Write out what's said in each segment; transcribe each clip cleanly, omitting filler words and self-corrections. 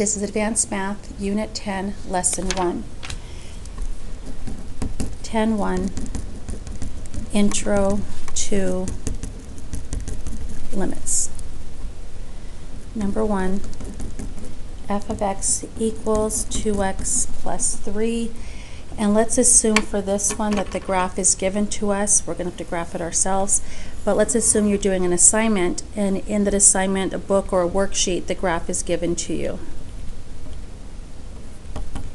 This is Advanced Math, Unit 10, Lesson 1. 10.1, Intro to Limits. Number 1, f of x equals 2x plus 3. And let's assume for this one that the graph is given to us. We're going to have to graph it ourselves. But let's assume you're doing an assignment, and in that assignment, a book or a worksheet, the graph is given to you.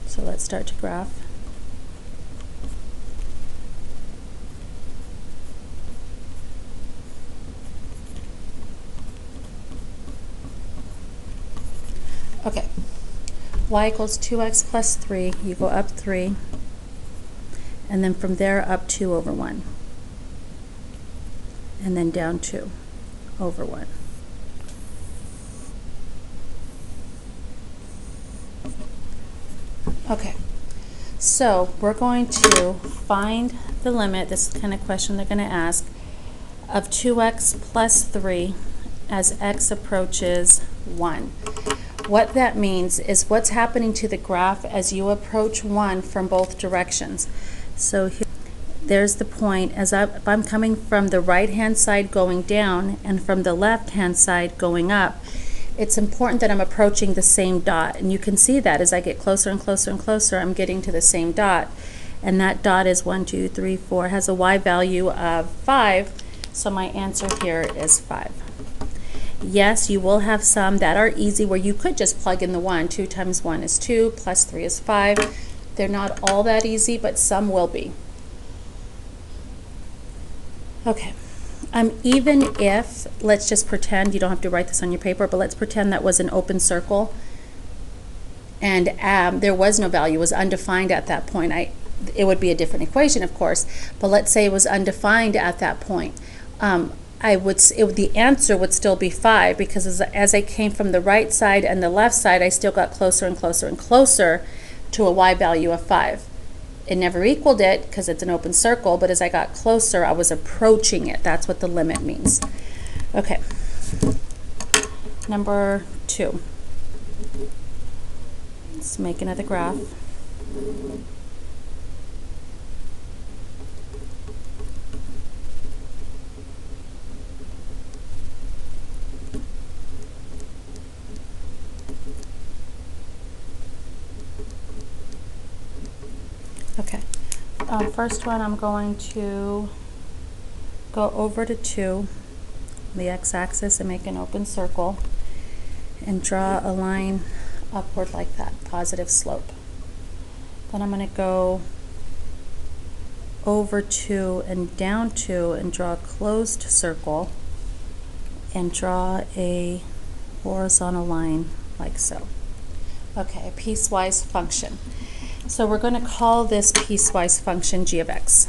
So let's start to graph. Okay, y equals 2x plus 3. You go up 3, and then from there up 2 over 1, and then down 2 over 1. Okay, so we're going to find the limit, this is the kind of question they're going to ask, of 2x plus 3 as x approaches 1. What that means is what's happening to the graph as you approach 1 from both directions. So here, there's the point. If I'm coming from the right-hand side going down and from the left-hand side going up, it's important that I'm approaching the same dot. And you can see that as I get closer and closer and closer, I'm getting to the same dot. And that dot is 1, 2, 3, 4, has a y value of 5. So my answer here is 5. Yes, you will have some that are easy where you could just plug in the 1. 2 times 1 is 2, plus 3 is 5. They're not all that easy, but some will be. Okay, even if, let's just pretend, you don't have to write this on your paper, but let's pretend that was an open circle and there was no value, it was undefined at that point. It would be a different equation, of course, but let's say it was undefined at that point. The answer would still be 5 because as I came from the right side and the left side, I still got closer and closer and closer to a y value of 5. It never equaled it because it's an open circle, but as I got closer, I was approaching it. That's what the limit means. Okay. Number 2. Let's make another graph. Okay, first one I'm going to go over to 2, the x-axis, and make an open circle and draw a line upward like that, positive slope. Then I'm going to go over 2 and down 2 and draw a closed circle and draw a horizontal line like so. Okay, a piecewise function. So we're going to call this piecewise function g of x.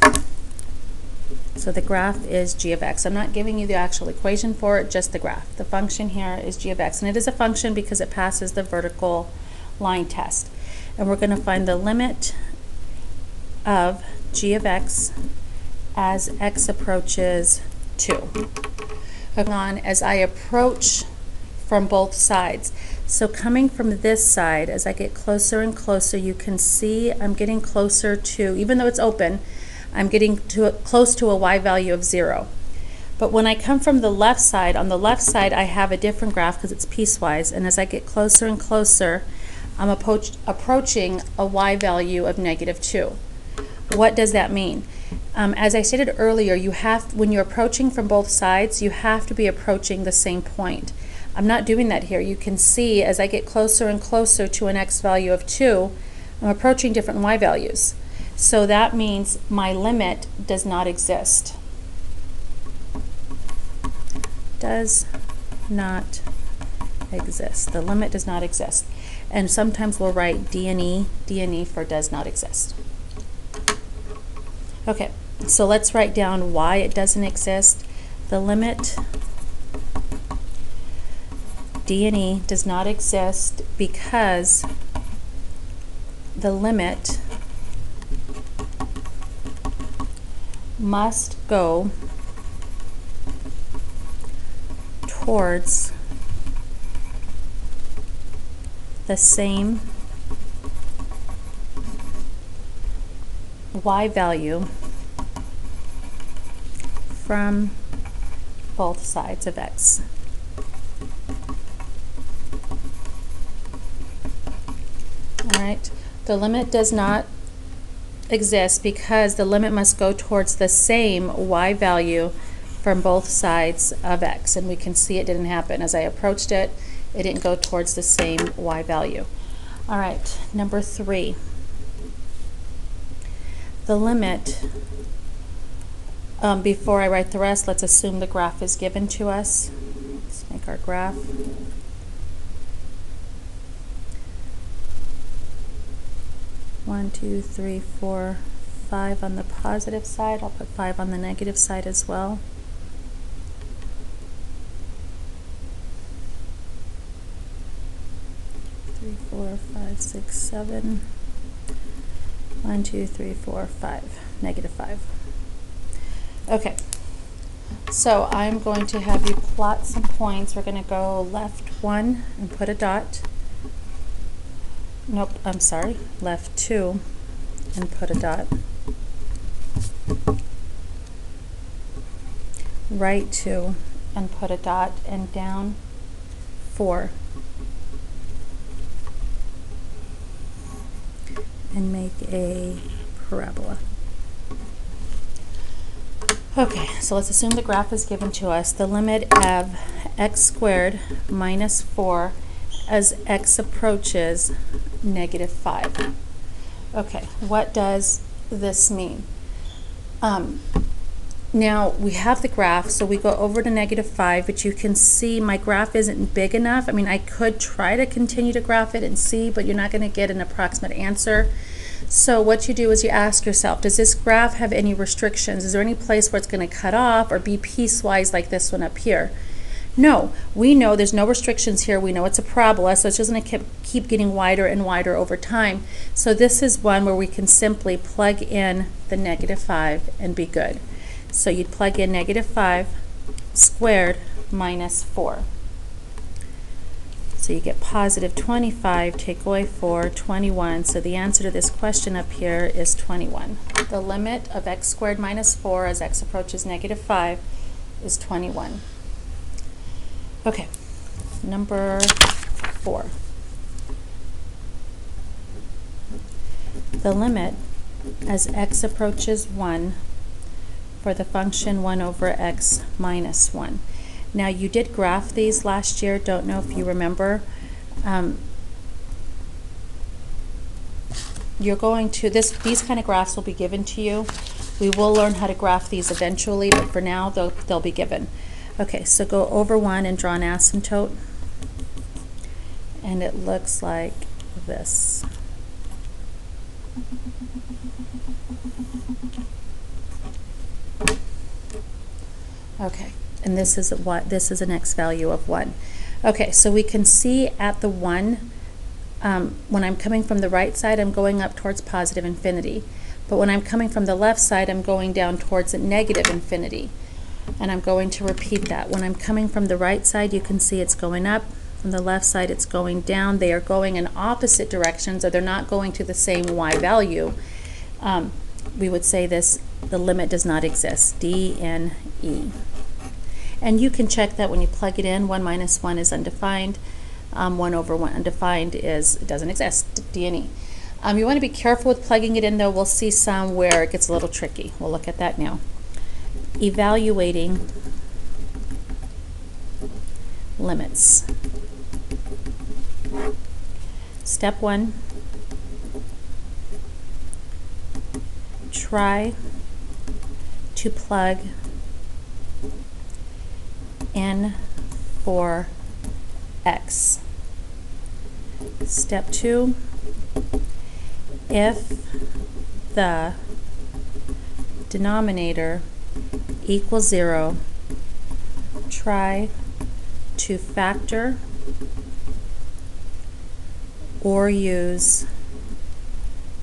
So the graph is g of x. I'm not giving you the actual equation for it, just the graph. The function here is g of x. And it is a function because it passes the vertical line test. And we're going to find the limit of g of x as x approaches 2. On as I approach from both sides. So coming from this side, as I get closer and closer, you can see I'm getting closer to, even though it's open, I'm getting close to a y value of 0. But when I come from the left side, on the left side I have a different graph because it's piecewise, and as I get closer and closer, I'm approaching a y value of -2. What does that mean? As I stated earlier, when you're approaching from both sides, you have to be approaching the same point. I'm not doing that here. You can see as I get closer and closer to an x value of 2, I'm approaching different y values. So that means my limit does not exist. Does not exist. The limit does not exist. And sometimes we'll write D&E for does not exist. Okay, so let's write down why it doesn't exist. The limit D&E does not exist because the limit must go towards the same y value from both sides of x. All right, the limit does not exist because the limit must go towards the same y value from both sides of x, and we can see it didn't happen. As I approached it, it didn't go towards the same y value. All right, number 3. The limit, before I write the rest, let's assume the graph is given to us. Let's make our graph. One, 2, 3, 4, 5 on the positive side. I'll put 5 on the negative side as well. Three, 4, 5, 6, 7. 1, 2, 3, 4, 5. Negative 5. Okay. So I'm going to have you plot some points. We're going to go left 1 and put a dot. Nope, I'm sorry. Left 2 and put a dot. Right 2 and put a dot, and down 4. And make a parabola. Okay, so let's assume the graph is given to us. The limit of x squared minus 4 as x approaches negative 5. Okay, what does this mean? Now we have the graph, so we go over to negative 5, but you can see my graph isn't big enough. I mean, I could try to continue to graph it and see, but you're not going to get an approximate answer. So what you do is you ask yourself, does this graph have any restrictions? Is there any place where it's going to cut off or be piecewise like this one up here? No, we know there's no restrictions here. We know it's a parabola, so it's just going to keep getting wider and wider over time. So this is one where we can simply plug in the negative 5 and be good. So you'd plug in negative 5 squared minus 4. So you get positive 25, take away 4, 21. So the answer to this question up here is 21. The limit of x squared minus 4 as x approaches negative 5 is 21. Okay, number 4. The limit as x approaches 1 for the function 1 over x minus 1. Now you did graph these last year, don't know if you remember. You're going to, these kind of graphs will be given to you. We will learn how to graph these eventually, but for now they'll be given. Okay, so go over 1 and draw an asymptote. And it looks like this. Okay, and this is what this is an x value of 1. Okay, so we can see at the 1, when I'm coming from the right side, I'm going up towards positive infinity. But when I'm coming from the left side, I'm going down towards a negative infinity. And I'm going to repeat that. When I'm coming from the right side, you can see it's going up. From the left side, it's going down. They are going in opposite directions, or they're not going to the same y value. We would say this, the limit does not exist, D, N, E. And you can check that when you plug it in. 1 minus 1 is undefined. 1 over 1 undefined it doesn't exist, D, N, E. You want to be careful with plugging it in, though. We'll see some where it gets a little tricky. We'll look at that now. Evaluating limits. Step 1, try to plug in for x. Step 2, if the denominator equals 0, try to factor or use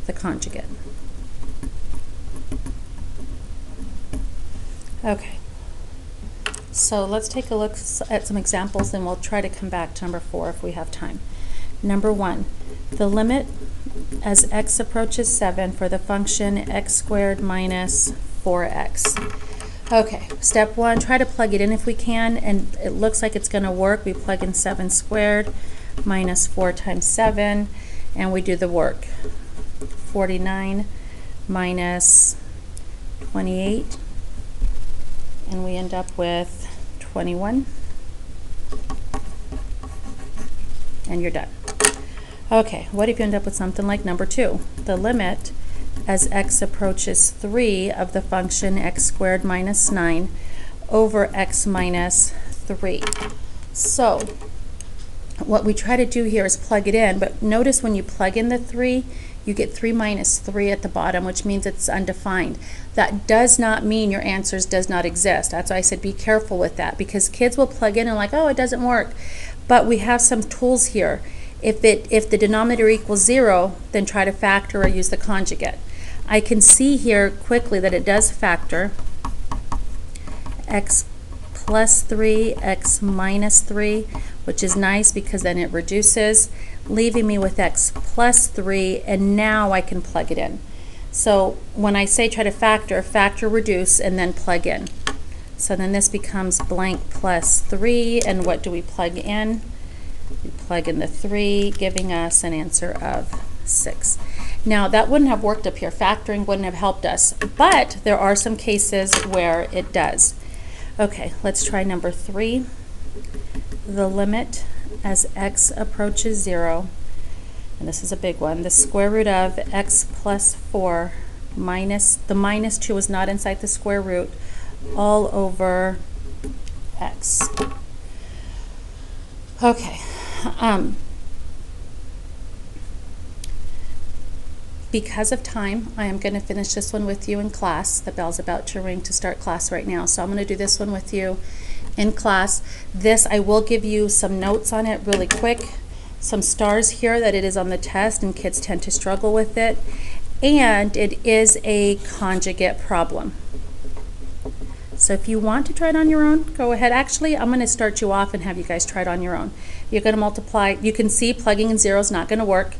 the conjugate. Okay, so let's take a look at some examples, and we'll try to come back to number 4 if we have time. Number 1, the limit as x approaches 7 for the function x squared minus 4x. Okay, step 1, try to plug it in if we can, and it looks like it's going to work. We plug in 7 squared minus 4 times 7, and we do the work. 49 minus 28, and we end up with 21, and you're done. Okay, what if you end up with something like number 2? The limit as x approaches 3 of the function x squared minus 9 over x minus 3. So what we try to do here is plug it in, but notice when you plug in the 3, you get 3 minus 3 at the bottom, which means it's undefined. That does not mean your answers does not exist. That's why I said be careful with that, because kids will plug in and like, oh, it doesn't work. But we have some tools here. If the denominator equals 0, then try to factor or use the conjugate. I can see here quickly that it does factor. X plus 3, x minus 3, which is nice because then it reduces, leaving me with x plus 3, and now I can plug it in. So when I say try to factor, factor, reduce, and then plug in. So then this becomes blank plus 3, and what do we plug in? We plug in the 3, giving us an answer of 6. Now that wouldn't have worked up here. Factoring wouldn't have helped us, but there are some cases where it does. Okay, let's try number 3. The limit as x approaches 0, and this is a big one, the square root of x plus 4 minus, the minus 2 is not inside the square root, all over x. Okay. Because of time, I am going to finish this one with you in class. The bell's about to ring to start class right now, so I'm going to do this one with you in class. This, I will give you some notes on it really quick, some stars here that it is on the test and kids tend to struggle with it, and it is a conjugate problem. So if you want to try it on your own, go ahead. Actually, I'm going to start you off and have you guys try it on your own. You're going to multiply. You can see plugging in 0 is not going to work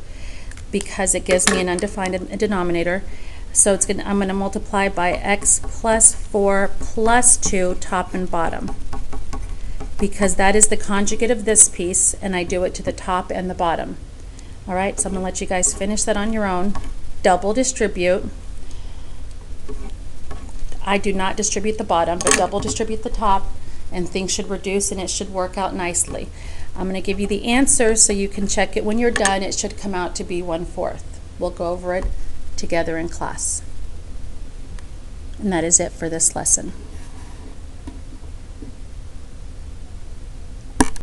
because it gives me an undefined denominator. So it's I'm going to multiply by x plus 4 plus 2 top and bottom, because that is the conjugate of this piece, and I do it to the top and the bottom. All right, so I'm going to let you guys finish that on your own. Double distribute. I do not distribute the bottom, but double distribute the top, and things should reduce and it should work out nicely. I'm going to give you the answer so you can check it when you're done. It should come out to be 1/4. We'll go over it together in class. And that is it for this lesson.